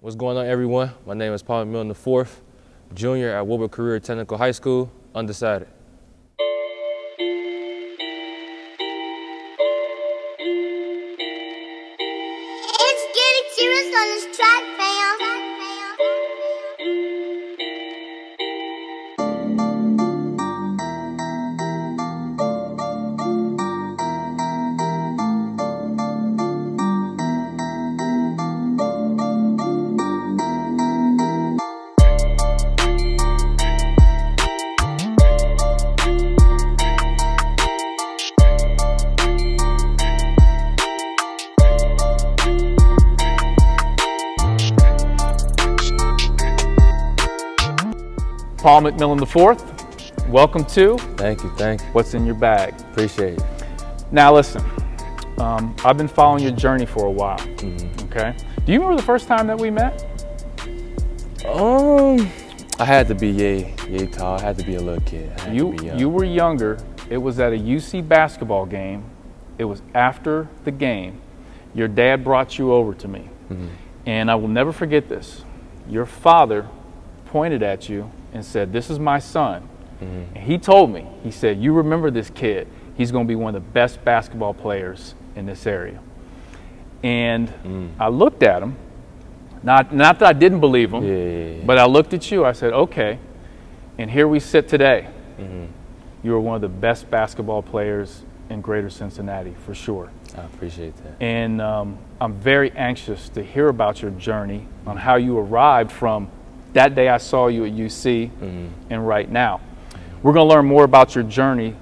What's going on, everyone? My name is McMillan IV, junior at Wilbur Career Technical High School, undecided. It's getting serious on this track, fam. Paul McMillan IV, welcome to Thank you. What's in Your Bag. Appreciate it. Now listen, I've been following your journey for a while, okay? Do you remember the first time that we met? I had to be yay tall. I had to be a little kid. I had to be young. You were younger. It was at a UC basketball game. It was after the game. Your dad brought you over to me. And I will never forget this. Your father pointed at you and said, "This is my son." And he told me, he said, "You remember this kid. He's going to be one of the best basketball players in this area." And I looked at him, not that I didn't believe him, but I looked at you, I said, okay. And here we sit today. You are one of the best basketball players in Greater Cincinnati, for sure. I appreciate that. And I'm very anxious to hear about your journey on how you arrived from that day I saw you at UC and right now. We're going to learn more about your journey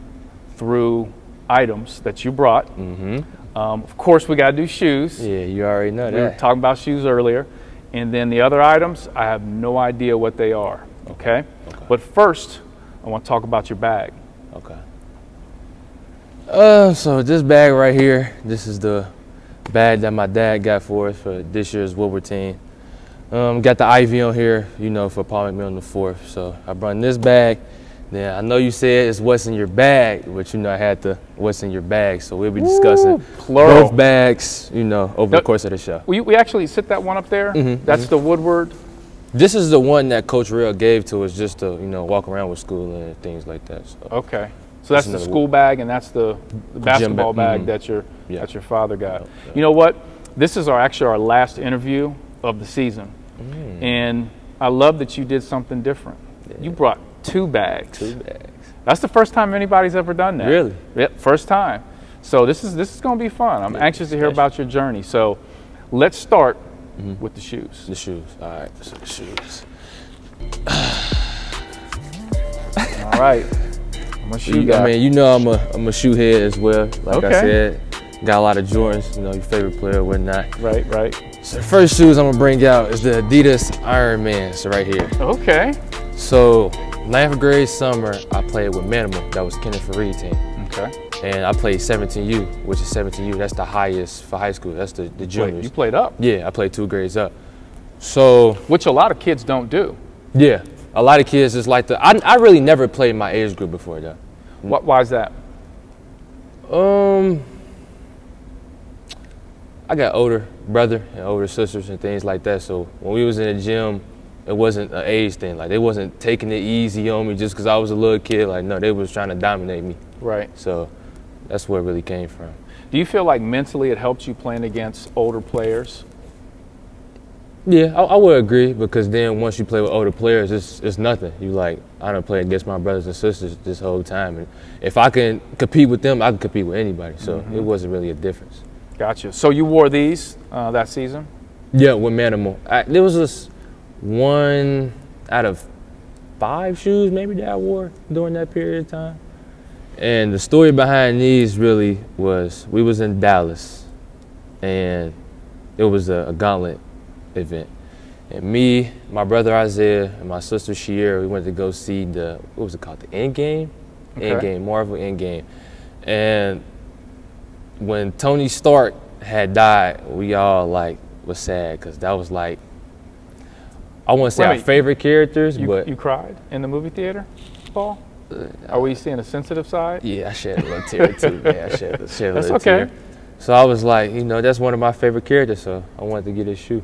through items that you brought. Of course, we got to do shoes. Yeah, you already know that. We were talking about shoes earlier. And then the other items, I have no idea what they are, okay? But first, I want to talk about your bag. Okay. So this bag right here, this is the bag that my dad got for us for this year's Wilbur team. Got the IV on here, you know, for Paul McMillan IV. So I brought this bag. Then I know you said it's what's in your bag, but you know I had to what's in your bag. So we'll be discussing both bags, you know, over the course of the show. We actually sit that one up there. That's the Woodward. This is the one that Coach Real gave to us just to, you know, walk around with school and things like that. So. Okay. So that's the school bag, and that's the basketball bag that your father got. You know what? This is actually our last interview of the season, and I love that you did something different. You brought two bags. That's the first time anybody's ever done that. Really? Yep, first time. So this is going to be fun. I'm anxious to hear about your journey. So let's start with the shoes. The shoes. All right. So the shoes. All right. I'm a shoe guy. I mean, you know I'm a shoe head as well. Like I said, got a lot of Jordans. You know, your favorite player, whatnot. Right. So the first shoes I'm gonna bring out is the Adidas Iron Man. So right here. Okay. So 9th grade summer, I played with McMillan. That was Kenneth Fareed team. Okay. And I played 17U, which is 17U. That's the highest for high school. That's the juniors. You played up? Yeah, I played 2 grades up. So. Which a lot of kids don't do. Yeah, a lot of kids just like I really never played my age group before though. Why is that? I got older brother and older sisters and things like that. So when we was in the gym, it wasn't an age thing. Like they wasn't taking it easy on me just because I was a little kid. Like no, they was trying to dominate me. Right. So that's where it really came from. Do you feel like mentally it helped you playing against older players? Yeah, I would agree, because then once you play with older players, it's nothing. You like, I don't play against my brothers and sisters this whole time. And if I can compete with them, I can compete with anybody. So it wasn't really a difference. Gotcha. So you wore these that season? Yeah, with Manimal. There was just 1 out of 5 shoes maybe that I wore during that period of time. And the story behind these really was, we was in Dallas, and it was a gauntlet event. And me, my brother Isaiah, and my sister Shiera, we went to go see the, what was it called, the Endgame? Endgame, Marvel Endgame. And when Tony Stark had died, we all like was sad, because that was like, I wouldn't say our favorite characters, but. You cried in the movie theater, Paul? Are we seeing a sensitive side? Yeah, I shed a little tear too, man. I shed a little tear. So I was like, you know, that's one of my favorite characters, so I wanted to get his shoe.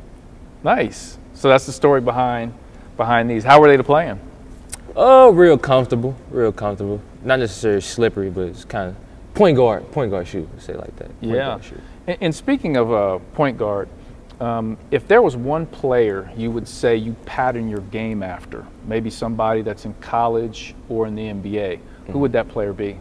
Nice. So that's the story behind these. How were they to play in? Oh, real comfortable, real comfortable. Not necessarily slippery, but it's kind of point guard shoe, say it like that. Point guard shoe. And speaking of point guard, if there was one player you would say you pattern your game after, maybe somebody that's in college or in the NBA, who would that player be?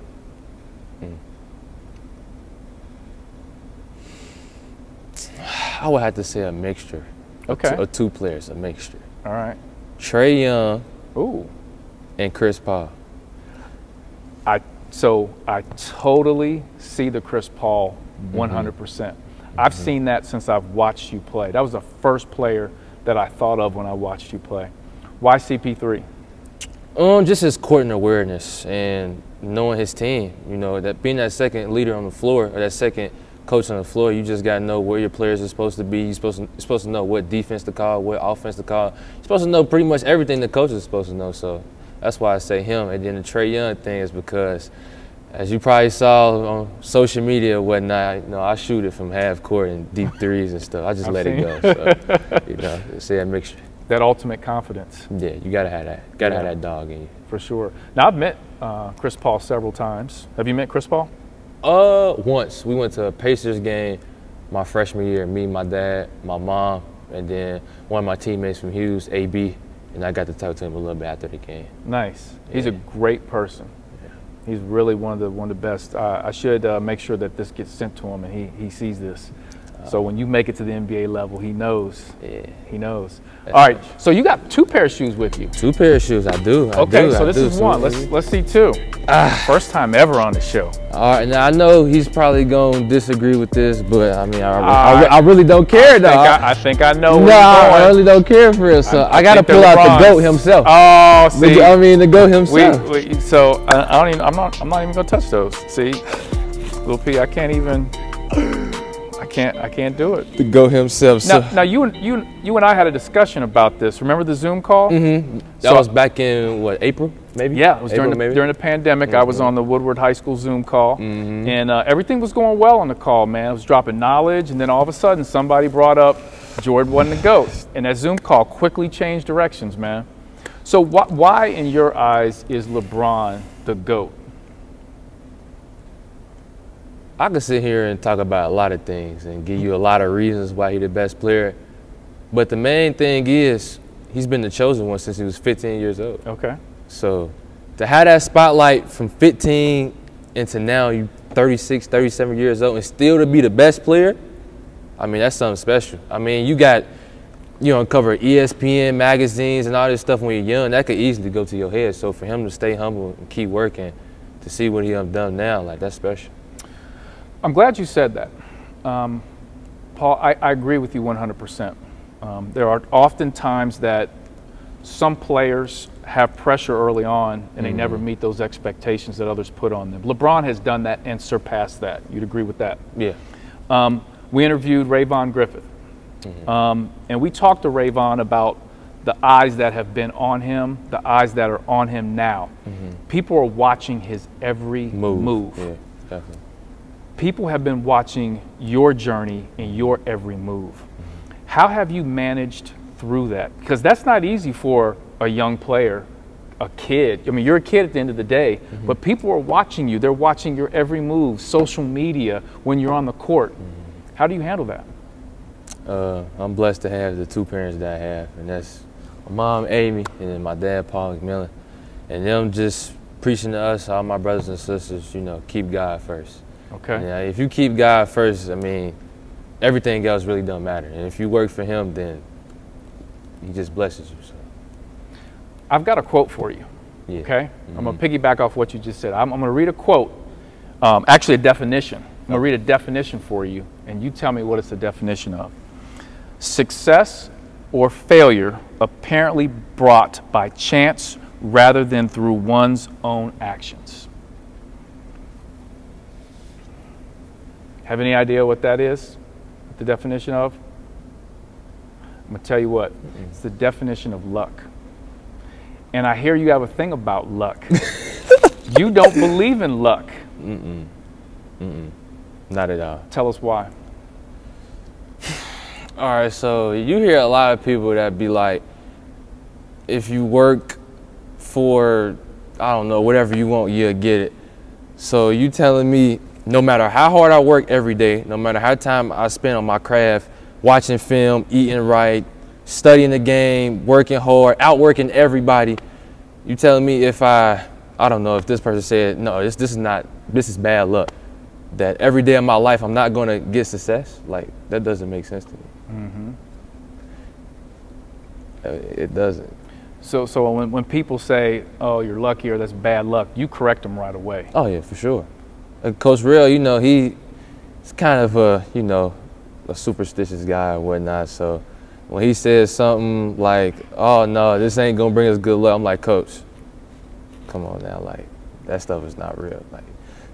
I would have to say a mixture. Okay. Of two players, a mixture. All right. Trae Young. Ooh. And Chris Paul. So I totally see the Chris Paul 100%. I've seen that since I've watched you play. That was the first player that I thought of when I watched you play. Why CP3? Just his court and awareness and knowing his team. You know, that being that second leader on the floor, or that second coach on the floor, you just got to know where your players are supposed to be. You're supposed to know what defense to call, what offense to call. You're supposed to know pretty much everything the coach is supposed to know. So that's why I say him. And then the Trae Young thing is because, as you probably saw on social media and whatnot, you know, I shoot it from half court and deep threes and stuff. I just let it go. So, you know, say a mixture. That ultimate confidence. Yeah, you gotta have that. Gotta have that dog in you. For sure. Now, I've met Chris Paul several times. Have you met Chris Paul? Once. We went to a Pacers game my freshman year, me, my dad, my mom, and then one of my teammates from Hughes, AB, and I got to talk to him a little bit after the game. Nice. He's a great person. He's really one of the best. I should make sure that this gets sent to him and he sees this. So when you make it to the NBA level, he knows. Yeah. He knows. All right. So you got two pair of shoes with you. Two pair of shoes. I do. Okay. So this is one. Let's see two. First time ever on the show. All right. Now I know he's probably gonna disagree with this, but I mean, I really don't care though. I think I know. No, I really don't care for real. So I gotta pull out the GOAT himself. Oh, see. The GOAT himself. So I'm not even gonna touch those. See, Lil P, I can't even. I can't do it. The GOAT himself. Now you and I had a discussion about this. Remember the Zoom call? That was back in what, April, maybe? Yeah, it was during the pandemic. I was on the Woodward High School Zoom call, and everything was going well on the call, man. I was dropping knowledge, and then all of a sudden somebody brought up Jordan wasn't the GOAT, and that Zoom call quickly changed directions, man. So why, in your eyes, is LeBron the GOAT? I could sit here and talk about a lot of things and give you a lot of reasons why he's the best player. But the main thing is he's been the chosen one since he was 15 years old. Okay. So to have that spotlight from 15 into now you 36, 37 years old and still to be the best player, I mean, that's something special. I mean, you uncover ESPN magazines and all this stuff when you're young, that could easily go to your head. So for him to stay humble and keep working, to see what he done now, like, that's special. I'm glad you said that. Paul, I agree with you 100%. There are often times that some players have pressure early on and they never meet those expectations that others put on them. LeBron has done that and surpassed that. You'd agree with that? Yeah. We interviewed Rayvon Griffith, and we talked to Rayvon about the eyes that have been on him, the eyes that are on him now. People are watching his every move. Yeah, definitely. People have been watching your journey and your every move. How have you managed through that? Because that's not easy for a young player, a kid. I mean, you're a kid at the end of the day, but people are watching you. They're watching your every move, social media, when you're on the court. How do you handle that? I'm blessed to have the two parents that I have, and that's my mom, Amy, and then my dad, Paul McMillan. And them just preaching to us, all my brothers and sisters, keep God first. Okay. And, if you keep God first, I mean, everything else really don't matter. And if you work for him, then he just blesses you. So. I've got a quote for you, okay? I'm going to piggyback off what you just said. I'm going to read a quote, actually a definition. I'm going to read a definition for you, and you tell me what it's a definition of. Success or failure apparently brought by chance rather than through one's own actions. Have any idea what that is? What the definition of? I'm going to tell you what. It's the definition of luck. And I hear you have a thing about luck. You don't believe in luck. Not at all. Tell us why. All right, so you hear a lot of people that be like, if you work for, I don't know, whatever you want, you'll get it. So you telling me no matter how hard I work every day, no matter how time I spend on my craft, watching film, eating right, studying the game, working hard, outworking everybody, you telling me if I don't know, if this person said, no, this is bad luck, that every day of my life I'm not gonna get success? Like, that doesn't make sense to me. Mm-hmm. It doesn't. So when people say, oh, you're lucky or that's bad luck, you correct them right away. Oh yeah, for sure. Coach Real, you know, he's kind of a, you know, a superstitious guy and whatnot. So when he says something like, oh no, this ain't gonna bring us good luck, I'm like, Coach, come on now, like, that stuff is not real. Like,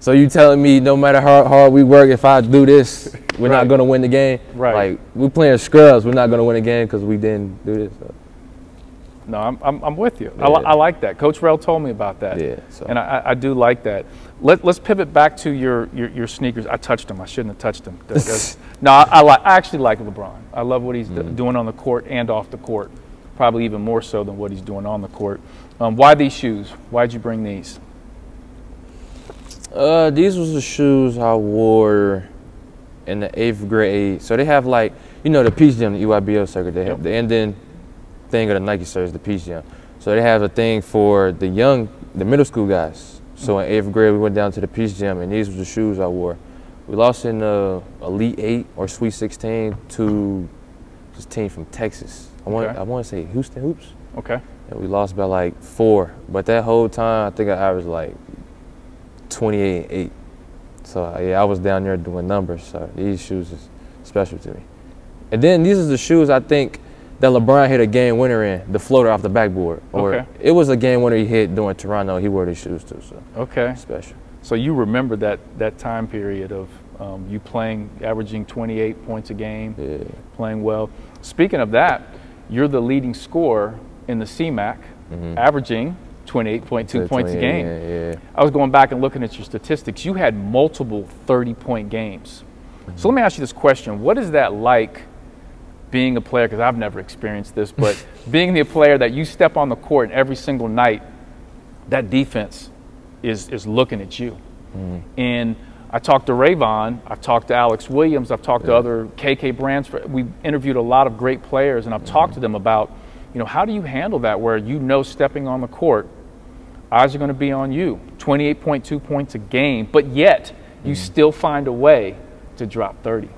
so you telling me no matter how hard we work, if I do this, we're not gonna win the game? Right. Like, we're playing scrubs, we're not gonna win the game because we didn't do this. So. No, I'm with you. Yeah. I like that. Coach Rell told me about that. Yeah. So. And I do like that. Let's pivot back to your sneakers. I touched them. I shouldn't have touched them. No, I actually like LeBron. I love what he's doing on the court and off the court. Probably even more so than what he's doing on the court. Why these shoes? Why'd you bring these? These was the shoes I wore in the 8th grade. So they have, like, you know, the Peach Jam, the EYBL circuit. They have the ending thing of the Nike shirts, the Peach Jam. So they have a thing for the middle school guys. So in 8th grade, we went down to the Peach Jam, and these were the shoes I wore. We lost in the Elite 8 or Sweet 16 to this team from Texas. I want to say Houston Hoops. Okay. And we lost by like 4. But that whole time, I think I averaged like 28 and 8. So yeah, I was down there doing numbers. So these shoes is special to me. And then these are the shoes I think that LeBron hit a game winner in, the floater off the backboard. Or it was a game winner he hit during Toronto. He wore these shoes too, so special. So you remember that time period of you averaging 28 points a game, playing well. Speaking of that, you're the leading scorer in the CMAC, averaging 28.2 points a game. Yeah. I was going back and looking at your statistics. You had multiple 30-point games. So let me ask you this question. What is that like being a player, because I've never experienced this, but being the player that you step on the court and every single night, that defense is looking at you. And I talked to Rayvon, I've talked to Alex Williams, I've talked to other KK Brands. We've interviewed a lot of great players, and I've talked to them about, you know, how do you handle that where you know stepping on the court, eyes are going to be on you, 28.2 points a game, but yet you still find a way to drop 30.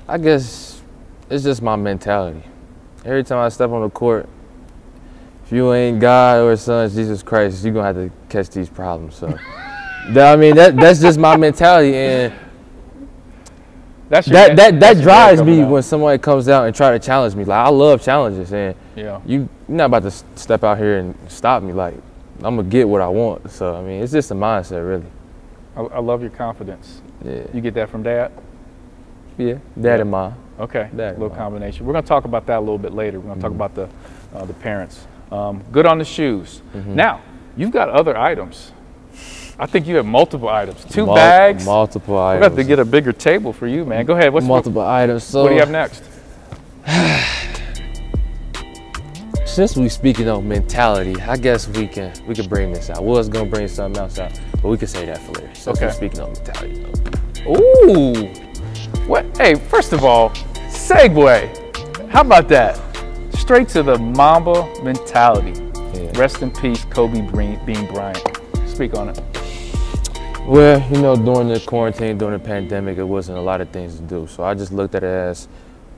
I guess it's just my mentality. Every time I step on the court, if you ain't God or Son, Jesus Christ, you're going to have to catch these problems. So, that's just my mentality. And that drives me when somebody comes out and try to challenge me. Like, I love challenges. And you're not about to step out here and stop me. Like, I'm going to get what I want. So, I mean, it's just a mindset, really. I love your confidence. Yeah. You get that from Dad? Yeah, Dad and Mom. Okay, Dad little combination. We're going to talk about that a little bit later. We're going to talk about the parents. Good on the shoes. Now, you've got other items. I think you have multiple items. Two bags. Multiple items. We're going to have to get a bigger table for you, man. Go ahead. Multiple items. So what do you have next? Since we speaking of mentality, I guess we can bring this out. We was gonna bring something else out, but we can say that for later. Since we're speaking of mentality. Ooh. What? Hey, first of all, segue. How about that? Straight to the Mamba mentality. Yeah. Rest in peace, Kobe Bean Bryant. Speak on it. Well, you know, during the quarantine, during the pandemic, it wasn't a lot of things to do. So I just looked at it as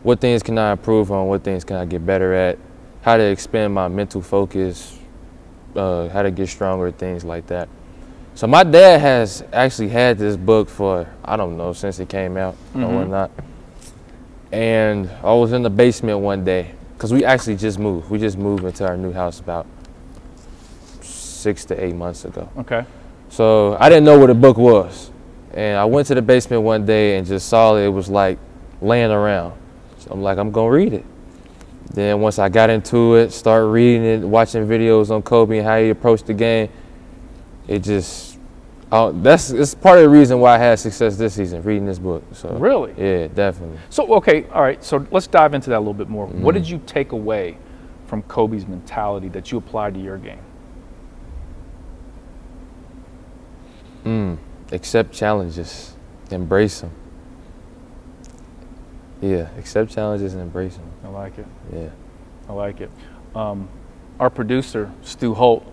what things can I improve on, what things can I get better at, how to expand my mental focus, how to get stronger, things like that. So my dad has actually had this book for, I don't know, since it came out or whatnot. And I was in the basement one day, because we actually just moved. We just moved into our new house about 6 to 8 months ago. Okay. So I didn't know what the book was. And I went to the basement one day and just saw it was like laying around. So I'm like, I'm gonna read it. Then once I got into it, started reading it, watching videos on Kobe and how he approached the game, it just Oh, it's part of the reason why I had success this season, reading this book. So Really? yeah, definitely. So, okay, all right. So let's dive into that a little bit more. What did you take away from Kobe's mentality that you applied to your game? Accept challenges, embrace them. Yeah, accept challenges and embrace them. I like it. Yeah. I like it. Our producer, Stu Holt,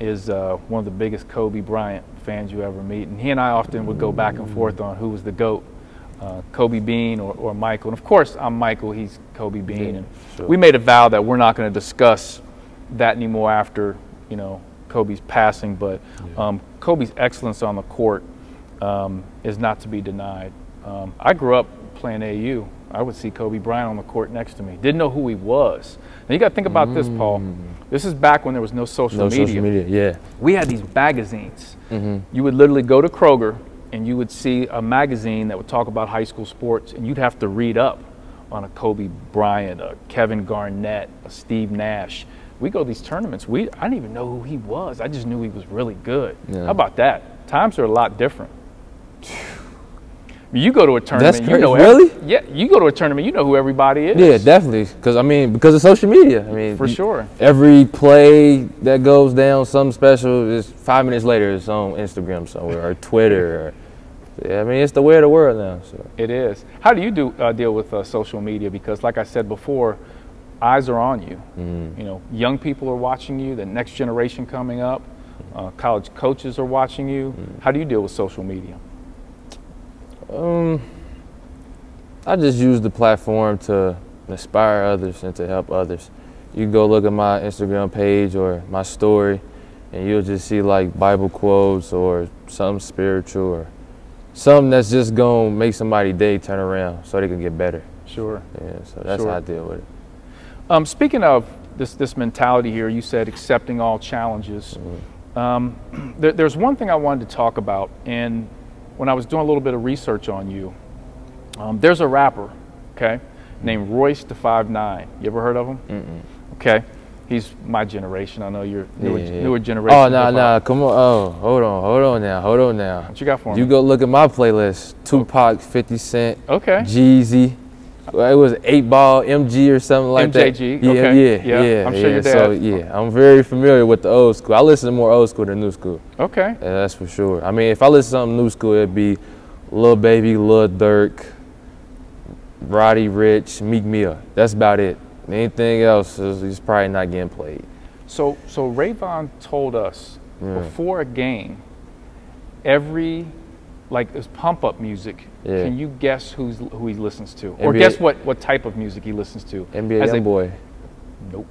is one of the biggest Kobe Bryant fans you ever meet. And he and I often would go back and forth on who was the GOAT, Kobe Bean or Michael. And of course, I'm Michael, he's Kobe Bean. Yeah, and sure. we made a vow that we're not going to discuss that anymore after, Kobe's passing. But Kobe's excellence on the court is not to be denied. I grew up playing AU. I would see Kobe Bryant on the court next to me. Didn't know who he was. Now you got to think about this, Paul. This is back when there was no social media. Social media, yeah. We had these magazines. You would literally go to Kroger and you would see a magazine that would talk about high school sports, and you'd have to read up on a Kobe Bryant, a Kevin Garnett, a Steve Nash. We go to these tournaments. I didn't even know who he was. I just knew he was really good. Yeah. How about that? Times are a lot different. You go to a tournament, That's you know really? Yeah, you go to a tournament, you know who everybody is. Yeah, definitely. Because of social media. For sure. Every play that goes down, something special, is 5 minutes later, it's on Instagram somewhere or Twitter. It's the way of the world now. So. It is. How do you deal with social media? Because, like I said before, eyes are on you. Young people are watching you. The next generation coming up, college coaches are watching you. How do you deal with social media? I just use the platform to inspire others and to help others. You go look at my Instagram page or my story, and you'll just see like Bible quotes or something spiritual or something that's just gonna make somebody's day turn around so they can get better. Sure. Yeah, so that's how I deal with it. Speaking of this mentality here, you said accepting all challenges. There's one thing I wanted to talk about, and when I was doing a little bit of research on you, there's a rapper, okay, named Royce da 5'9". You ever heard of him? Okay, he's my generation. I know you're newer generation. Oh, no, come on. Oh, hold on now. What you got for me? You go look at my playlist. Tupac, 50 Cent, okay, Jeezy. It was 8-Ball, MG or something like that. MJG, Yeah, okay. yeah. I'm sure your dad. So, yeah, I'm very familiar with the old school. I listen to more old school than new school. Okay. Yeah, that's for sure. I mean, if I listen to something new school, it'd be Lil Baby, Lil Durk, Roddy Ricch, McMillan. That's about it. Anything else is probably not getting played. So Rayvon told us before a game, it's pump up music. Yeah. Can you guess who he listens to, NBA, or guess what type of music he listens to? NBA YoungBoy. Nope.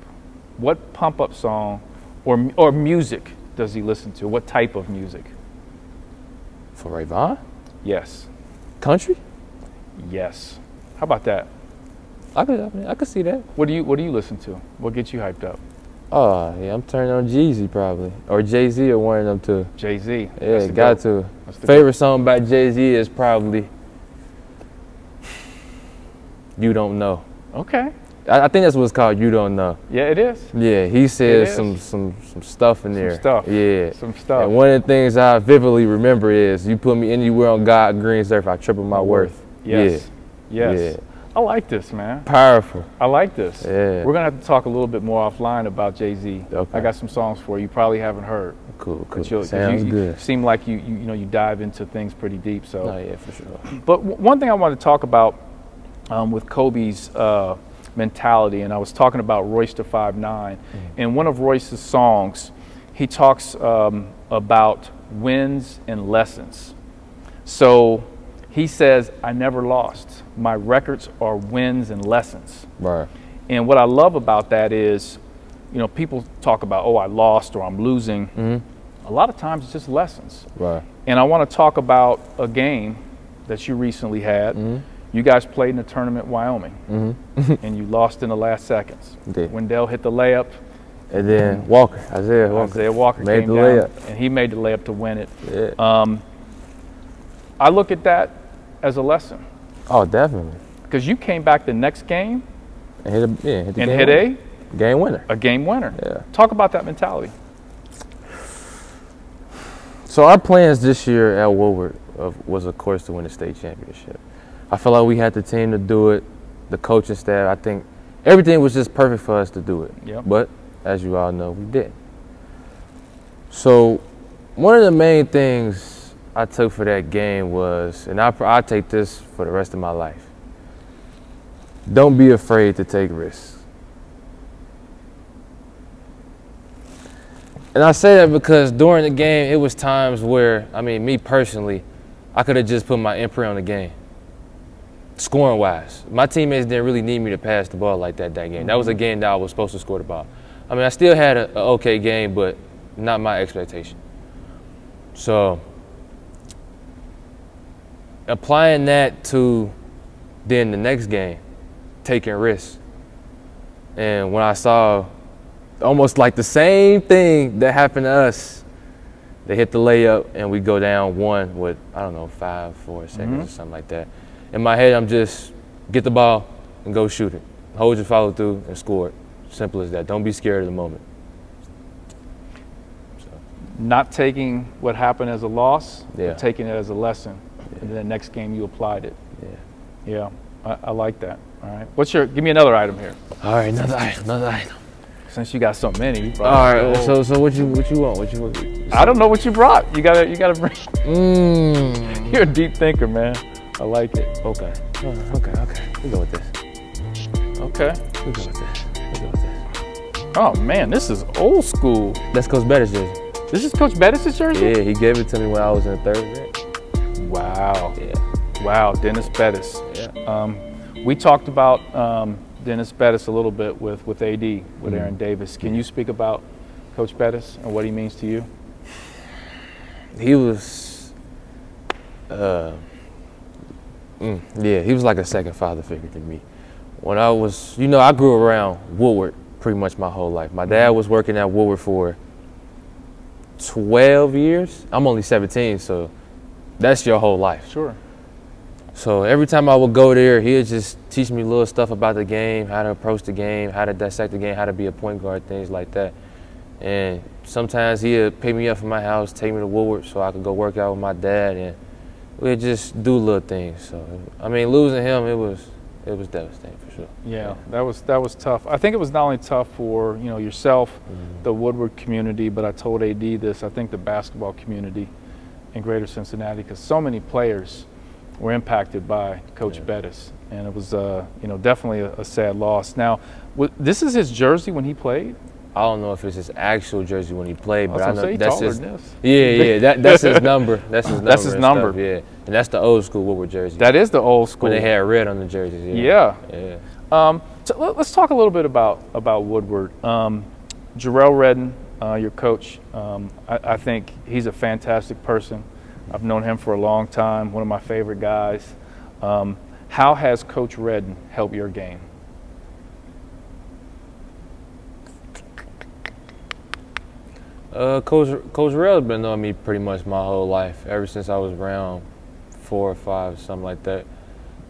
What pump up song or music does he listen to? What type of music? For Rayvon? Yes. Country? Yes. How about that? I could see that. What do you listen to? What gets you hyped up? Oh, yeah, I'm turning on Jeezy probably. Or Jay-Z or one of them two. Jay-Z. Yeah, got to. Favorite song by Jay-Z is probably You Don't Know. Okay. I think that's what it's called, You Don't Know. Yeah, it is. Yeah, he says some stuff in there. Some stuff. Yeah. Some stuff. And one of the things I vividly remember is you put me anywhere on God green surf, I triple my worth. Yes. Yeah. Yes. Yeah. I like this, man. Powerful. I like this. Yeah. We're gonna have to talk a little bit more offline about Jay-Z. Okay. I got some songs for you probably haven't heard. Cool. Sounds good. You seem like you dive into things pretty deep. So. Oh yeah, for sure. But one thing I wanted to talk about with Kobe's mentality, and I was talking about Royce da 5'9". In one of Royce's songs, he talks about wins and lessons. So he says, I never lost. My records are wins and lessons. Right. And what I love about that is, people talk about, I lost or I'm losing. A lot of times it's just lessons. Right. And I want to talk about a game that you recently had. You guys played in a tournament in Wyoming, and you lost in the last seconds. Wendell hit the layup. And then Isaiah Walker made the down, layup. and he made the layup to win it. Yeah. I look at that as a lesson. Oh, definitely. Because you came back the next game and hit a game winner. A game winner. Yeah. Talk about that mentality. So our plans this year at Woodward was, of course, to win the state championship. I felt like we had the team to do it, the coaching staff. I think everything was just perfect for us to do it. Yep. But as you all know, we didn't. So one of the main things I took for that game was, and I take this for the rest of my life, don't be afraid to take risks. And I say that because during the game, it was times where, I mean, me personally, I could have just put my imprint on the game, scoring-wise. My teammates didn't really need me to pass the ball like that game. That was a game that I was supposed to score the ball. I mean, I still had an okay game, but not my expectation. So applying that to then the next game, taking risks. And when I saw almost like the same thing that happened to us, they hit the layup and we go down one with, I don't know, 4 seconds or something like that. In my head, I'm just get the ball and go shoot it. Hold your follow through and score it. Simple as that. Don't be scared of the moment. So. Not taking what happened as a loss, Yeah. but taking it as a lesson. Yeah. And then the next game you applied it. Yeah. Yeah, I like that. All right. Give me another item here. All right, another item. Since you got so many. You All right, so what you want? What you want? I don't know what you brought. You gotta bring. You're a deep thinker, man. I like it. Okay. We go with this. Okay. We go with this. Oh man, this is old school. That's Coach Bettis' jersey. This is Coach Bettis' jersey? Yeah, he gave it to me when I was in 3rd grade. Wow. Yeah. Wow, Dennis Bettis. Yeah. We talked about Dennis Bettis a little bit with AD, with Aaron Davis. Can you speak about Coach Bettis and what he means to you? He was, he was like a second father figure to me. When I was, I grew around Woodward pretty much my whole life. My dad was working at Woodward for 12 years. I'm only 17, so that's your whole life. Sure. So every time I would go there, he would just teach me little stuff about the game, how to approach the game, how to dissect the game, how to be a point guard, things like that. And sometimes he would pick me up from my house, take me to Woodward so I could go work out with my dad, and we'd just do little things. So, I mean, losing him, it was devastating for sure. Yeah, that was tough. I think it was not only tough for yourself, the Woodward community, but I told AD this. I think the basketball community in Greater Cincinnati, because so many players were impacted by Coach Bettis, and it was definitely a sad loss. Now, this is his jersey when he played. I don't know if it's his actual jersey when he played, but I know that's his. Than this. Yeah, that's his number. That's his number. That's his number. Stuff, yeah, and that's the old school Woodward jersey. That is the old school. When they had red on the jerseys. Yeah. Yeah. So let's talk a little bit about Woodward. Jarrell Redden, your coach. I think he's a fantastic person. I've known him for a long time. One of my favorite guys. How has Coach Redden helped your game? Coach Rell's been knowing me pretty much my whole life, ever since I was around 4 or 5, something like that.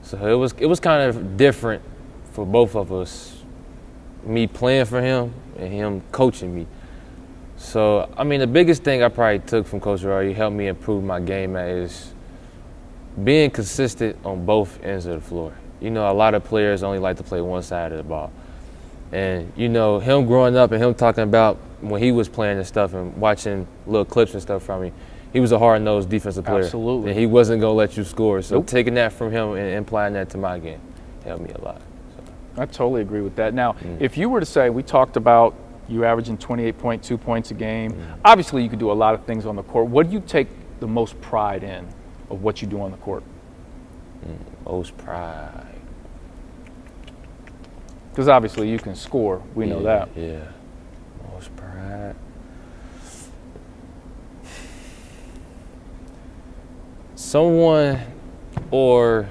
So it was kind of different for both of us, me playing for him and him coaching me. So, I mean, the biggest thing I probably took from Coach Rell, he helped me improve my game at, is being consistent on both ends of the floor. A lot of players only like to play one side of the ball. And, him growing up and him talking about when he was playing and stuff and watching little clips and stuff from me, he was a hard-nosed defensive player. Absolutely. And he wasn't going to let you score. So Nope. taking that from him and applying that to my game helped me a lot. So. I totally agree with that. Now, if you were to say, we talked about you averaging 28.2 points a game. Obviously, you could do a lot of things on the court. What do you take the most pride in of what you do on the court? Most pride. Because obviously you can score. We know that. Yeah. Most pride. Someone or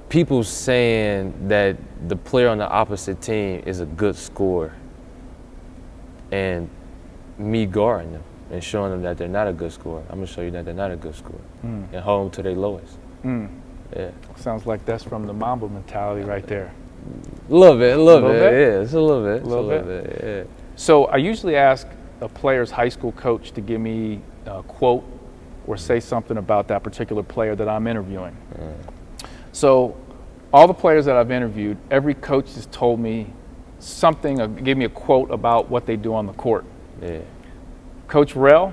people saying that the player on the opposite team is a good scorer, and me guarding them and showing them that they're not a good scorer. I'm going to show you that they're not a good scorer and hold them to their lowest. Yeah. Sounds like that's from the Mamba mentality right there. A little bit. Yeah, it's a little bit. Yeah. So I usually ask a player's high school coach to give me a quote or say something about that particular player that I'm interviewing. So all the players that I've interviewed, every coach has told me something, or gave me a quote about what they do on the court. Yeah. Coach Rell,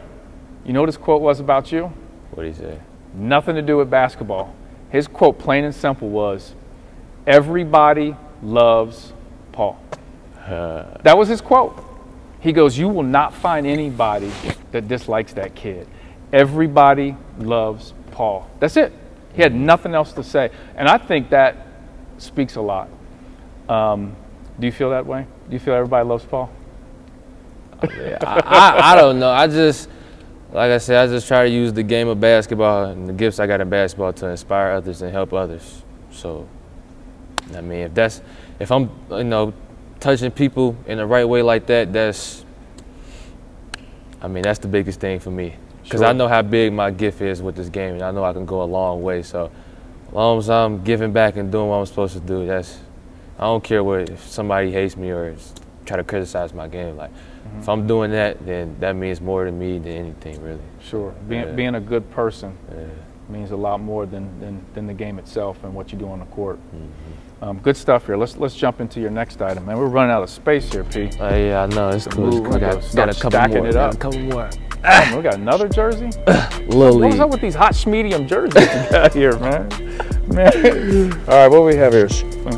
you know what his quote was about you? What did he say? Nothing to do with basketball. His quote, plain and simple, was, "Everybody loves Paul." That was his quote. He goes, "You will not find anybody that dislikes that kid. Everybody loves Paul." That's it. He had nothing else to say. And I think that speaks a lot. Do you feel that way? Do you feel everybody loves Paul? I don't know. I just, like I said, I just try to use the game of basketball and the gifts I got in basketball to inspire others and help others. So, I mean, if I'm, touching people in the right way like that, that's the biggest thing for me. Because I know how big my gift is with this game, and I know I can go a long way. So, as long as I'm giving back and doing what I'm supposed to do, I don't care if somebody hates me or try to criticize my game. Like, if I'm doing that, then that means more to me than anything, really. Sure. Being a good person means a lot more than the game itself and what you do on the court. Good stuff here. Let's jump into your next item, man. We're running out of space here, P. Yeah, I know. It's cool. We got a couple more. It up. A couple more. We got another jersey? Little What's up with these hot medium jerseys you got here, man? All right, what do we have here?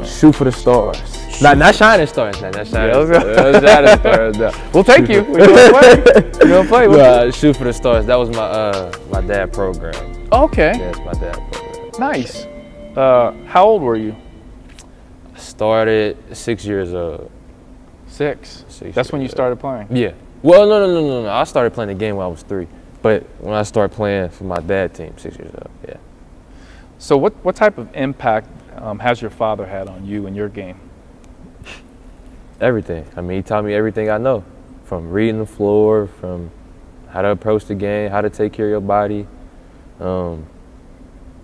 Shoot for the stars. Not shining stars. Not shining stars. We'll take you. We're gonna play. Shoot for the stars. That was my dad program. Okay. Yeah, it's my dad program. Nice. How old were you? I started 6 years old. Six. That's when you started playing? Yeah. Well, no. I started playing the game when I was 3. But when I started playing for my dad team, 6 years old, yeah. So what type of impact has your father had on you and your game? Everything. I mean, he taught me everything I know, from reading the floor, from how to approach the game, how to take care of your body,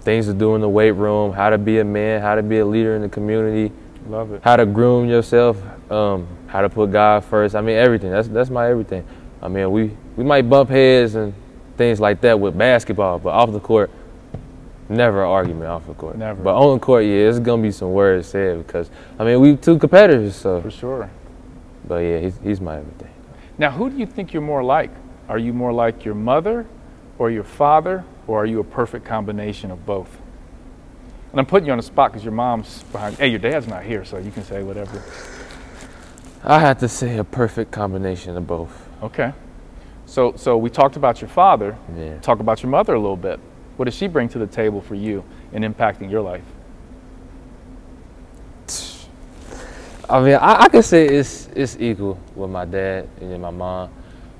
things to do in the weight room, how to be a man, how to be a leader in the community. Love it. How to groom yourself, how to put God first. I mean, everything. That's my everything. I mean, we might bump heads and things like that with basketball, but off the court, never an argument off the court. Never. But on the court, yeah, it's gonna be some words said because I mean we two competitors, so. For sure. But yeah, he's my everything. Now, who do you think you're more like? Are you more like your mother, or your father, or are you a perfect combination of both? And I'm putting you on the spot because your mom's behind. Hey, your dad's not here, so you can say whatever. I have to say a perfect combination of both. Okay. So we talked about your father. Yeah. Talk about your mother a little bit. What does she bring to the table for you in impacting your life? I mean, I can say it's equal with my dad and then my mom.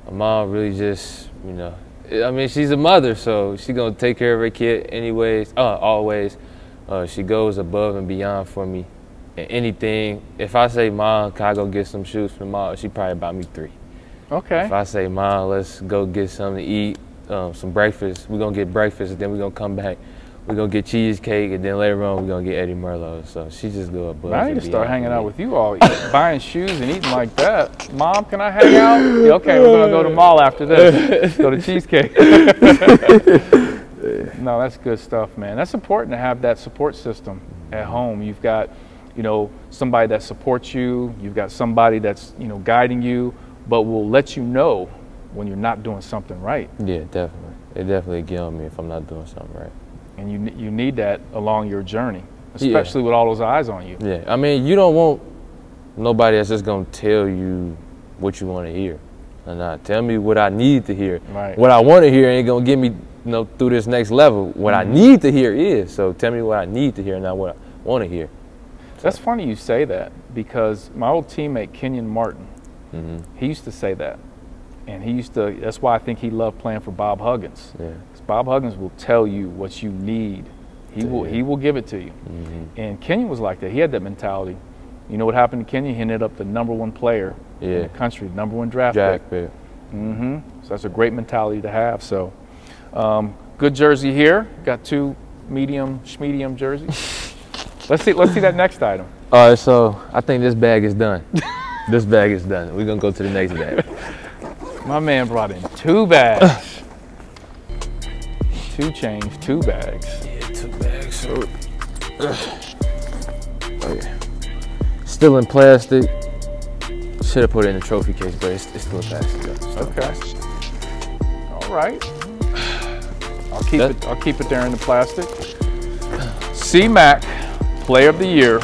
My mom really just, I mean, she's a mother, so she's gonna take care of her kid anyways, always. She goes above and beyond for me. And anything, if I say, Mom, can I go get some shoes for Mom? She probably buy me 3. Okay. If I say, Mom, let's go get something to eat, some breakfast, we're gonna get breakfast, and then we're gonna come back. We're gonna get cheesecake, and then later on we're gonna get Eddie Merlot. So she just go above. I need to start hanging out with you all, buying shoes and eating like that. Mom, can I hang out? Yeah, okay, we're gonna go to the mall after this. Go to cheesecake. No, that's good stuff, man. That's important to have that support system at home. You've got, somebody that supports you. You've got somebody that's, guiding you, but will let you know when you're not doing something right. Yeah, definitely. It definitely get on me if I'm not doing something right. And you need that along your journey, especially with all those eyes on you. Yeah, I mean, you don't want nobody that's just gonna tell you what you want to hear, and not tell me what I need to hear. Right. What I want to hear ain't gonna get me, through this next level. What I need to hear is. So tell me what I need to hear, not what I want to hear. So. That's funny you say that because my old teammate Kenyon Martin, he used to say that, and he used to. That's why I think he loved playing for Bob Huggins. Yeah. Bob Huggins will tell you what you need. He will give it to you. And Kenyon was like that. He had that mentality. You know what happened to Kenyon? He ended up the #1 player in the country, #1 draft pick. So that's a great mentality to have. So good jersey here. Got 2 medium jerseys. Let's see that next item. All right, so I think this bag is done. This bag is done. We're gonna go to the next bag. My man brought in 2 bags. 2 change, 2 bags. Yeah, 2 bags. Oh, yeah. Still in plastic. Should have put it in the trophy case, but it's still in plastic. Okay. All right. I'll keep it there in the plastic. C-Mac, Player of the Year,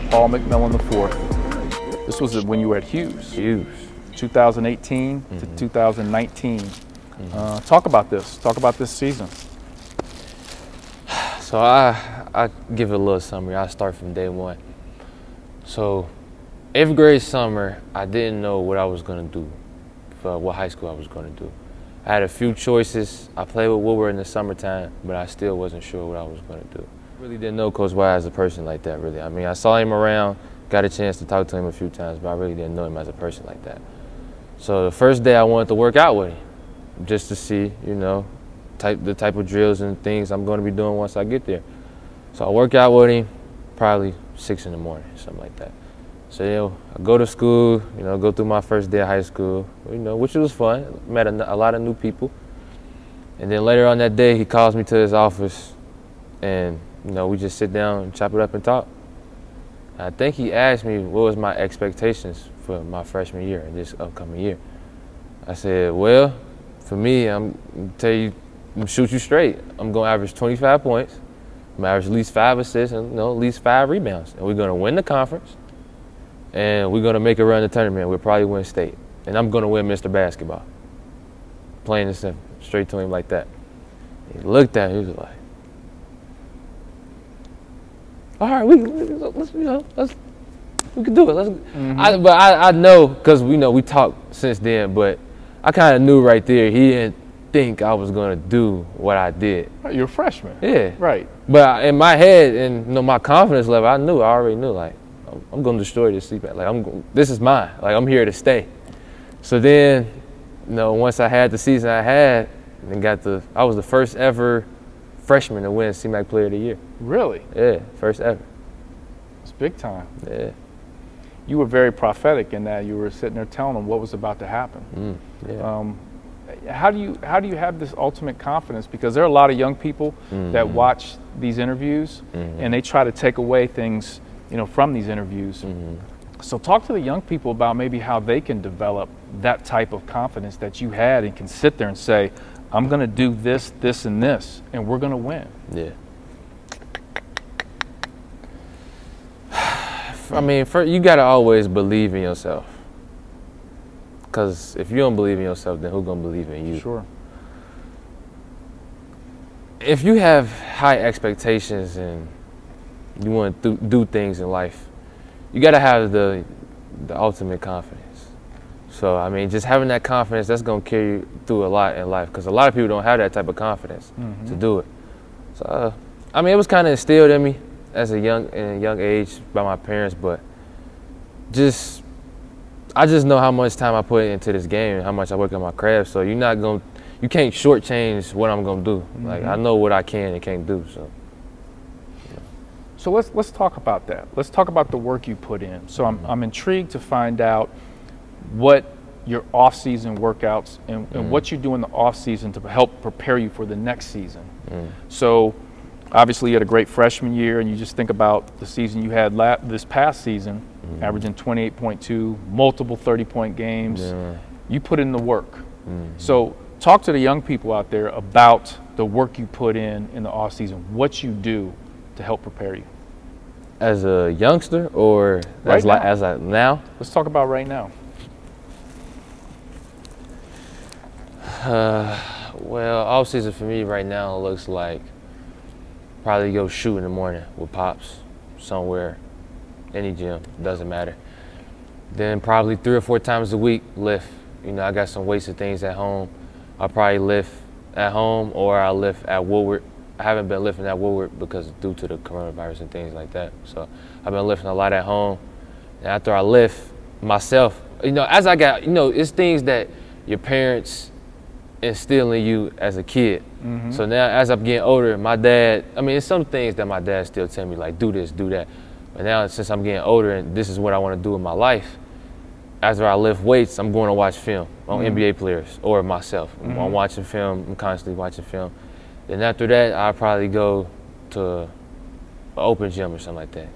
Paul McMillan IV. This was when you were at Hughes. 2018 to 2019. Talk about this. Talk about this season. So I give it a little summary. I start from day one. So 8th grade summer, I didn't know what I was going to do, for what high school I was going to do. I had a few choices. I played with Woodward in the summertime, but I still wasn't sure what I was going to do. Really didn't know Coach White as a person like that, really. I mean, I saw him around, got a chance to talk to him a few times, but I really didn't know him as a person like that. So the first day I wanted to work out with him, just to see, you know, the type of drills and things I'm going to be doing once I get there. So I work out with him probably 6 in the morning, something like that. So, you know, I go to school, you know, go through my first day of high school, you know, which was fun. Met a lot of new people. And then later on that day, he calls me to his office, and, you know, we just sit down and chop it up and talk. I think he asked me what was my expectations for my freshman year and this upcoming year. I said, well, for me, I'm gonna shoot you straight. I'm gonna average 25 points. I'm gonna average at least 5 assists and, you know, at least 5 rebounds. And we're gonna win the conference. And we're going to make a run in the tournament. We'll probably win state. And I'm going to win Mr. Basketball. Plain and simple. Straight to him like that. He looked at me. He was like, all right, we can do it. But I know, because we talked since then, but I kind of knew right there he didn't think I was going to do what I did. You're a freshman. Yeah. Right. But in my head and, you know, my confidence level, I already knew, like, I'm going to destroy this CPAC. Like, this is mine. Like, I'm here to stay. So then, you know, once I had the season I had, and I was the first ever freshman to win CMAC Player of the Year. Really? Yeah, first ever. It's big time. Yeah. You were very prophetic in that you were sitting there telling them what was about to happen. Yeah. How do you have this ultimate confidence? Because there are a lot of young people that watch these interviews and they try to take away things, you know, from these interviews. So talk to the young people about maybe how they can develop that type of confidence that you had and can sit there and say, I'm going to do this, this, and this, and we're going to win. Yeah. I mean, you got to always believe in yourself. Because if you don't believe in yourself, then who's going to believe in you? Sure. If you have high expectations and you want to do things in life, you got to have the ultimate confidence. So, I mean, just having that confidence, that's going to carry you through a lot in life, because a lot of people don't have that type of confidence to do it. So, I mean, it was kind of instilled in me in a young age by my parents, but I just know how much time I put into this game and how much I work on my craft. So you can't shortchange what I'm going to do. Like, I know what I can and can't do, so. So let's talk about that. Let's talk about the work you put in. So I'm intrigued to find out what your off-season workouts and what you do in the off-season to help prepare you for the next season. So obviously you had a great freshman year, and you just think about the season you had this past season, averaging 28.2, multiple 30-point games. Yeah. You put in the work. So talk to the young people out there about the work you put in the off-season, what you do to help prepare you. As a youngster or right now? Let's talk about right now. Well, off season for me right now looks like probably go shoot in the morning with Pops somewhere, any gym, doesn't matter. Then probably 3 or 4 times a week lift. You know, I got some weights and things at home. I'll probably lift at home or I'll lift at Woodward. I haven't been lifting at Woodward because due to the coronavirus and things like that. So I've been lifting a lot at home. And after I lift myself, you know, as I got, you know, it's things that your parents instill in you as a kid. So now as I'm getting older, my dad, I mean, it's some things that my dad still tell me, like, do this, do that. But now since I'm getting older and this is what I want to do in my life, after I lift weights, I'm going to watch film on Mm-hmm. NBA players or myself. I'm watching film. I'm constantly watching film. Then after that, I'll probably go to an open gym or something like that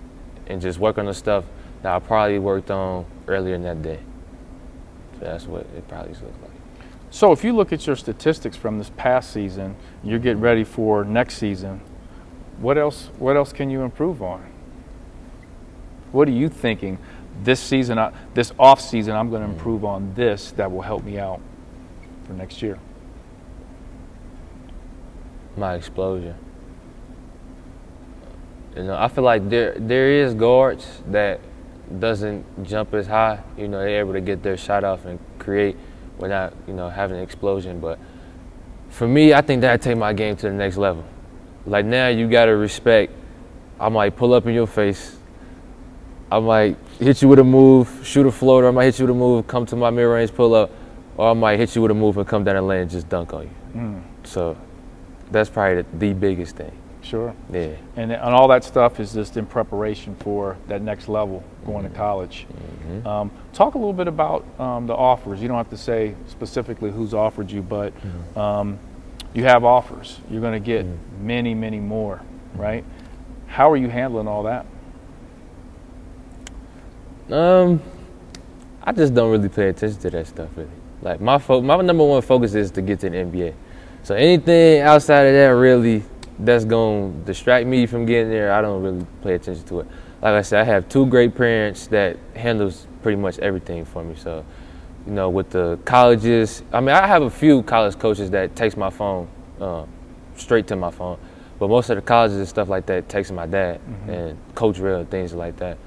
and just work on the stuff that I probably worked on earlier in that day. So that's what it probably looks like. So if you look at your statistics from this past season, you're getting ready for next season. What else can you improve on? What are you thinking this season, this off season, I'm going to improve on this that will help me out for next year? My explosion. You know, I feel like there is guards that doesn't jump as high. You know, they're able to get their shot off and create without, you know, having an explosion. But for me, I think that'd take my game to the next level. Like now, you gotta respect. I might pull up in your face. I might hit you with a move, shoot a floater. I might hit you with a move, come to my mid-range pull up, or I might hit you with a move and come down the lane and just dunk on you. So that's probably the biggest thing. Sure. Yeah. And all that stuff is just in preparation for that next level, going to college. Talk a little bit about the offers. You don't have to say specifically who's offered you, but you have offers. You're going to get many, many more, right? How are you handling all that? I just don't really pay attention to that stuff, really. Like my number one focus is to get to the NBA. So anything outside of that, really, that's going to distract me from getting there, I don't really pay attention to it. Like I said, I have two great parents that handles pretty much everything for me. So, you know, with the colleges, I mean, I have a few college coaches that takes my phone straight to my phone. But most of the colleges and stuff like that takes my dad and Coach Real, things like that.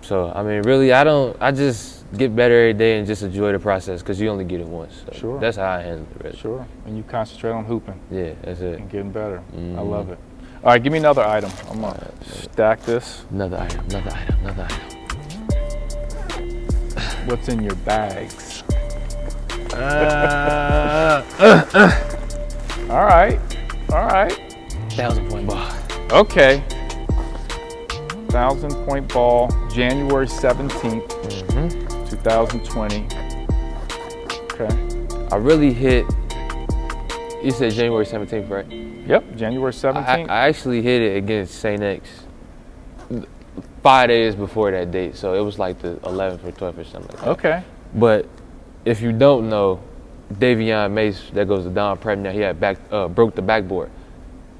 So, I mean, really, I just get better every day and just enjoy the process because you only get it once. So Sure. That's how I handle it, really. Sure. And you concentrate on hooping. Yeah, that's it. And getting better. I love it. All right, give me another item. I'm going to stack this. Another item. What's in your bags? All right. 1,000-point ball. Okay. 1,000-point ball, January 17th, 2020. Okay. I really hit, you said January 17th, right? Yep, January 17th. I actually hit it against St. X 5 days before that date. So it was like the 11th or 12th or something like that. Okay. But if you don't know, Davion Mace, that goes to Don Prep now, he had broke the backboard.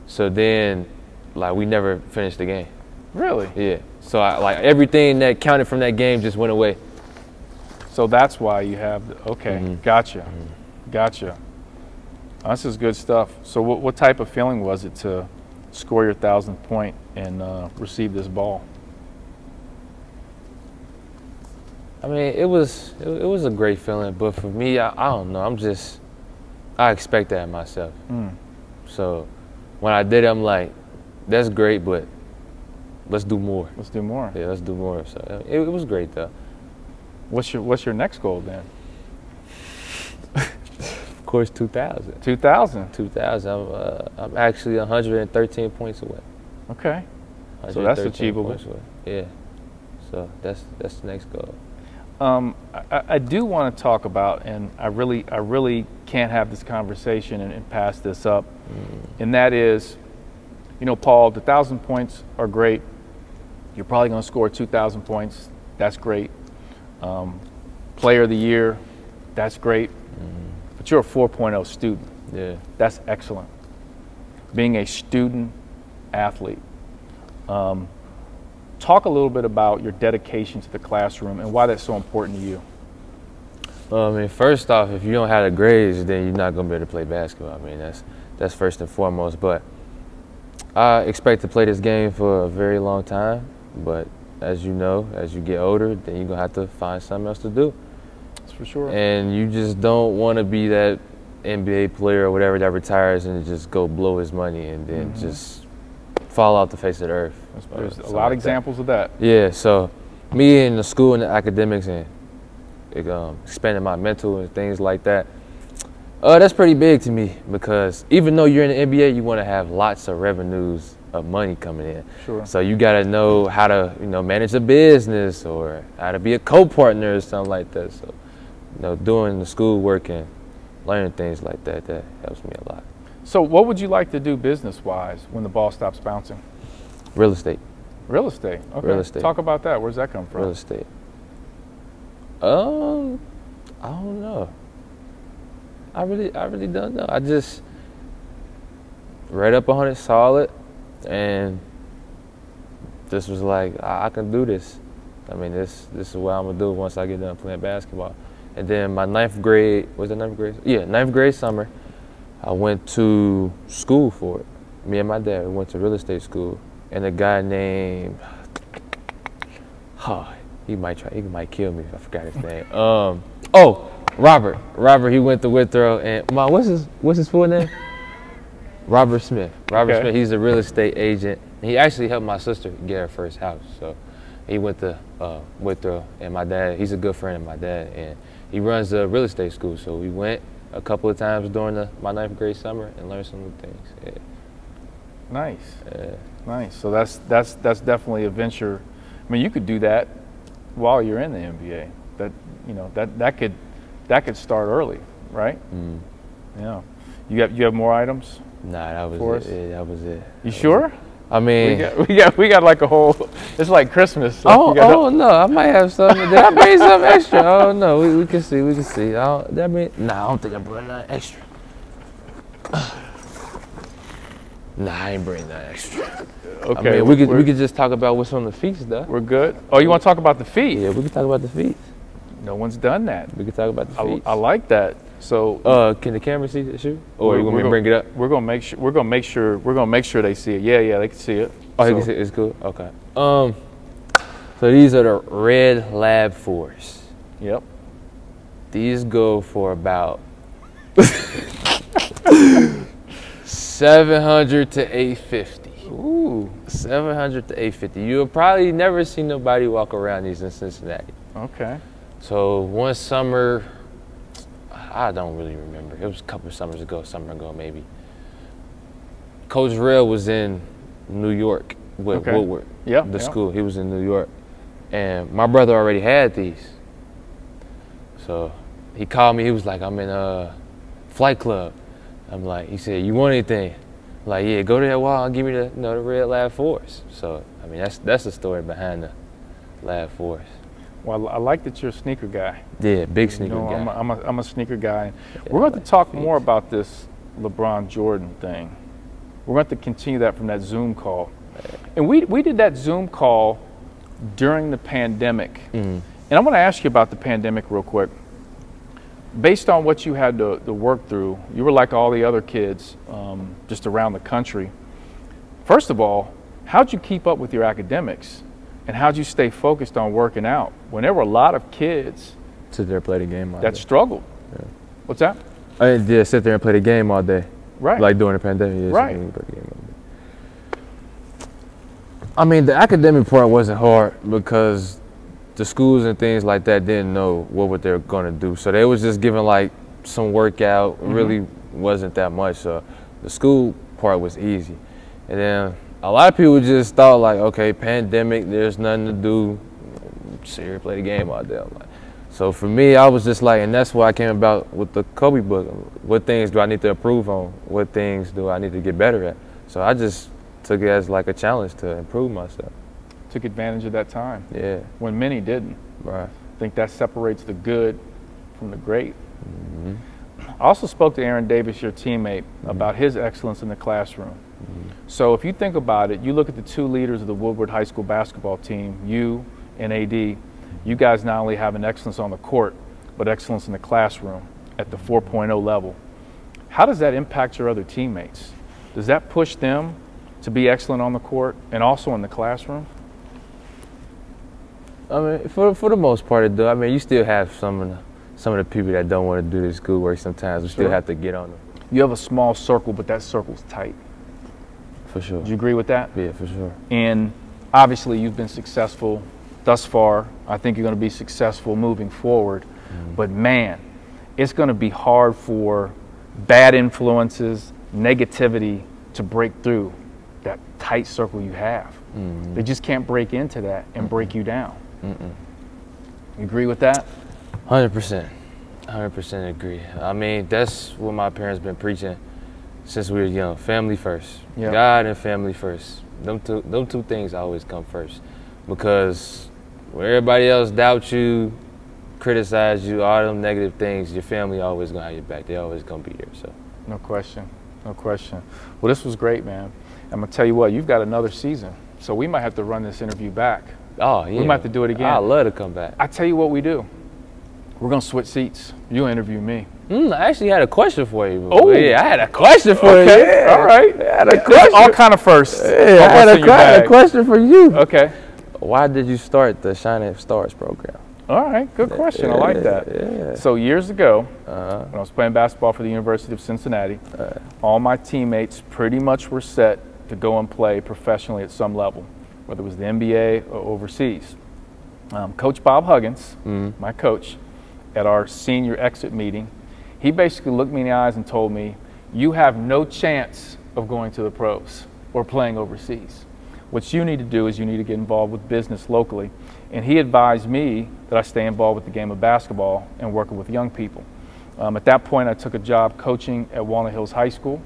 So then, like, we never finished the game. Really? Yeah. So like everything that counted from that game just went away. So that's why you have, okay, gotcha. This is good stuff. So what type of feeling was it to score your 1,000th point and receive this ball? I mean, it was a great feeling, but for me, I don't know. I expect that of myself. So when I did it, I'm like, that's great, but let's do more. Let's do more. Yeah, let's do more. So it was great, though. What's your next goal then? Of course, 2,000. 2,000. 2,000. I'm actually 113 points away. Okay. So that's 113 achievable. points away. Yeah. So that's the next goal. I do want to talk about, and I really can't have this conversation and pass this up, and that is, you know, Paul, the 1,000 points are great. You're probably going to score 2,000 points. That's great. Player of the year, that's great. But you're a 4.0 student. Yeah. That's excellent. Being a student athlete. Talk a little bit about your dedication to the classroom and why that's so important to you. Well, I mean, first off, if you don't have the grades, then you're not going to be able to play basketball. I mean, that's first and foremost. But I expect to play this game for a very long time. But as you know, as you get older, then you're going to have to find something else to do. That's for sure. And you just don't want to be that NBA player or whatever that retires and just go blow his money and then just fall off the face of the earth. There's a lot of examples of that. Yeah, so me in the school and the academics and expanding my mental and things like that, that's pretty big to me because even though you're in the NBA, you want to have lots of revenues of money coming in. Sure. So you got to know how to, manage a business or how to be a co-partner or something like that. So, doing the school work and learning things like that, that helps me a lot. So what would you like to do business-wise when the ball stops bouncing? Real estate. Real estate. Okay. Real estate. Talk about that. Where's that come from? Real estate. I don't know. I really don't know. I just read up on it, saw it, and this was like, I can do this. I mean, this is what I'm gonna do once I get done playing basketball. And then my ninth grade summer, I went to school for it. Me and my dad went to real estate school, and a guy named, he might kill me if I forgot his name. Robert. Robert, he went to Withrow, and what's his full name? Robert Smith. Robert Smith, he's a real estate agent. He actually helped my sister get her first house. So he went to Withrow, and my dad, he's a good friend of my dad, and he runs a real estate school. So we went a couple of times during my ninth grade summer and learned some new things. Yeah. Nice. Yeah. Nice. So that's definitely a venture. I mean, you could do that while you're in the NBA. That could start early, right? Mm. Yeah. You have more items? Nah, that was it. Yeah, that was it. You sure? I mean, we got like a whole. It's like Christmas. Like no, I might have something. Did I bring something extra? Oh no, we can see. We can see. I don't think I brought nothing extra. Nah, I ain't bring that extra. Okay. I mean, we could just talk about what's on the feast, though. We're good. Oh, you want to talk about the feast? Yeah, we can talk about the feast. No one's done that. We can talk about the feast. I like that. So, can the camera see the shoe, or you want me to bring it up? We're gonna make sure they see it. Yeah, they can see it. Oh, you can see it. It's cool. Okay. So these are the red Lab 4s. Yep. These go for about 700 to 850. Ooh. 700 to 850. You'll probably never see nobody walk around these in Cincinnati. Okay. So one summer, I don't really remember. It was a couple of summer ago maybe. Coach Rail was in New York with Woodward, the school. He was in New York. And my brother already had these. So he called me. He was like, I'm in Flight Club. I'm like, he said, you want anything? I'm like, yeah, go to that wall and give me the red Lab 4s. So, I mean, that's the story behind the Lab 4s. Well, I like that you're a sneaker guy. Yeah, big sneaker guy. I'm a sneaker guy. Yeah, we're going to talk more about this LeBron Jordan thing. We're going to continue that from that Zoom call. And we did that Zoom call during the pandemic. Mm-hmm. And I want to ask you about the pandemic real quick. Based on what you had to work through, you were like all the other kids just around the country. First of all, how'd you keep up with your academics? And how'd you stay focused on working out when there were a lot of kids sit there and play the game all that day. struggled? Yeah. What's that? I did sit there and play the game all day. Right. Like during the pandemic. Yeah, right. Play the game all day. I mean, the academic part wasn't hard because the schools and things like that didn't know what they were going to do. So they was just giving like some workout. Mm-hmm. Really wasn't that much. So the school part was easy. And then a lot of people just thought like, okay, pandemic, there's nothing to do. Sit here and play the game all day. So for me, I was just like, and that's why I came about with the Kobe book. What things do I need to improve on? What things do I need to get better at? So I just took it as like a challenge to improve myself. Took advantage of that time. Yeah. When many didn't. Right. I think that separates the good from the great. Mm-hmm. I also spoke to Aaron Davis, your teammate, about his excellence in the classroom. Mm-hmm. So if you think about it, you look at the two leaders of the Woodward High School basketball team, you and AD, you guys not only have an excellence on the court, but excellence in the classroom at the 4.0 level. How does that impact your other teammates? Does that push them to be excellent on the court and also in the classroom? I mean, for the most part, it does. I mean, you still have some of the people that don't want to do the schoolwork sometimes. We still have to get on them. You have a small circle, but that circle's tight. For sure. Do you agree with that? Yeah, for sure. And obviously, you've been successful thus far. I think you're going to be successful moving forward. Mm-hmm. But man, it's going to be hard for bad influences, negativity to break through tight circle you have. They just can't break into that and break you down. You agree with that? 100%. 100% agree. I mean, that's what my parents been preaching since we were young. Family first. Yep. God and family first. Them two things always come first. Because when everybody else doubts you, criticize you, all them negative things, your family always gonna have your back. They always gonna be there. So. No question. No question. Well, this was great, man. I'm gonna tell you what, you've got another season, so we might have to run this interview back. Oh, yeah. We might have to do it again. I'd love to come back. I tell you what we do. We're gonna switch seats. You interview me. I actually had a question for you. Oh, yeah, I had a question for you. Okay, all right. I had a question. All kind of first. Yeah, I had a question for you. Okay. Why did you start the Shining Stars program? All right, good question. I like that. Yeah. So years ago, when I was playing basketball for the University of Cincinnati, all my teammates pretty much were set to go and play professionally at some level, whether it was the NBA or overseas. Coach Bob Huggins, my coach, at our senior exit meeting, he basically looked me in the eyes and told me, you have no chance of going to the pros or playing overseas. What you need to do is you need to get involved with business locally. And he advised me that I stay involved with the game of basketball and working with young people. At that point, I took a job coaching at Walnut Hills High School.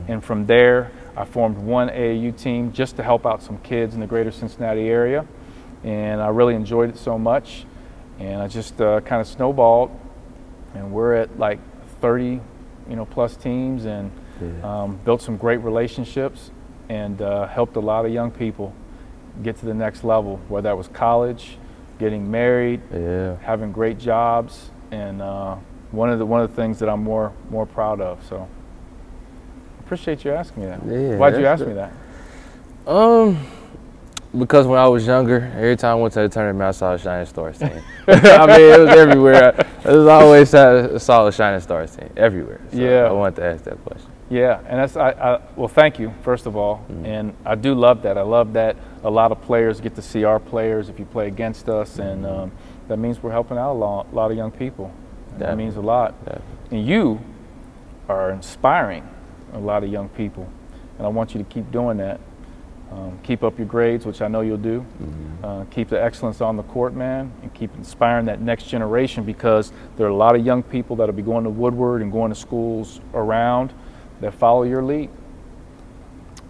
And from there, I formed one AAU team just to help out some kids in the greater Cincinnati area. And I really enjoyed it so much. And I just kind of snowballed. And we're at like 30, plus teams, and built some great relationships and helped a lot of young people get to the next level, whether that was college, getting married, having great jobs, and one of the things that I'm more proud of. So I appreciate you asking me that. Yeah, Why'd you ask me that? Because when I was younger, every time I went to the tournament, I saw a Shining Stars team. I mean, it was everywhere. It was always saw a Shining Stars team everywhere. So Yeah. I wanted to ask that question. Yeah, and that's well, thank you first of all, and I do love that. I love that a lot of players get to see our players if you play against us, and that means we're helping out a lot of young people. That means a lot. And you are inspiring a lot of young people, and I want you to keep doing that. Keep up your grades, which I know you'll do. Keep the excellence on the court, man, and keep inspiring that next generation, because there are a lot of young people that'll be going to Woodward and going to schools around that follow your lead.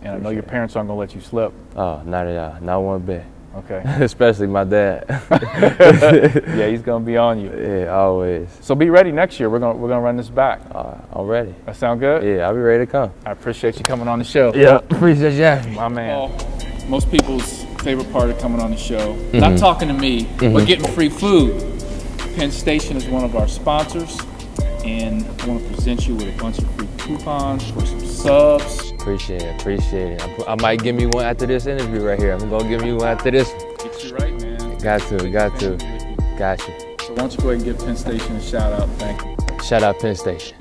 And I know your parents aren't going to let you slip. Oh, not at all. Not one bit. Okay. Especially my dad. Yeah, he's going to be on you. Yeah, always. So be ready next year. We're going to run this back. I'm ready. That sound good? Yeah, I'll be ready to come. I appreciate you coming on the show. Yeah, appreciate you having me. My man. Most people's favorite part of coming on the show, not talking to me, but getting free food. Penn Station is one of our sponsors, and I want to present you with a bunch of free coupons for some subs. Appreciate it. I might give me one after this interview right here. I'm gonna give you one after this. Get you right, man. Got to. Got you. So why don't you go ahead and give Penn Station a shout out. Thank you. Shout out Penn Station.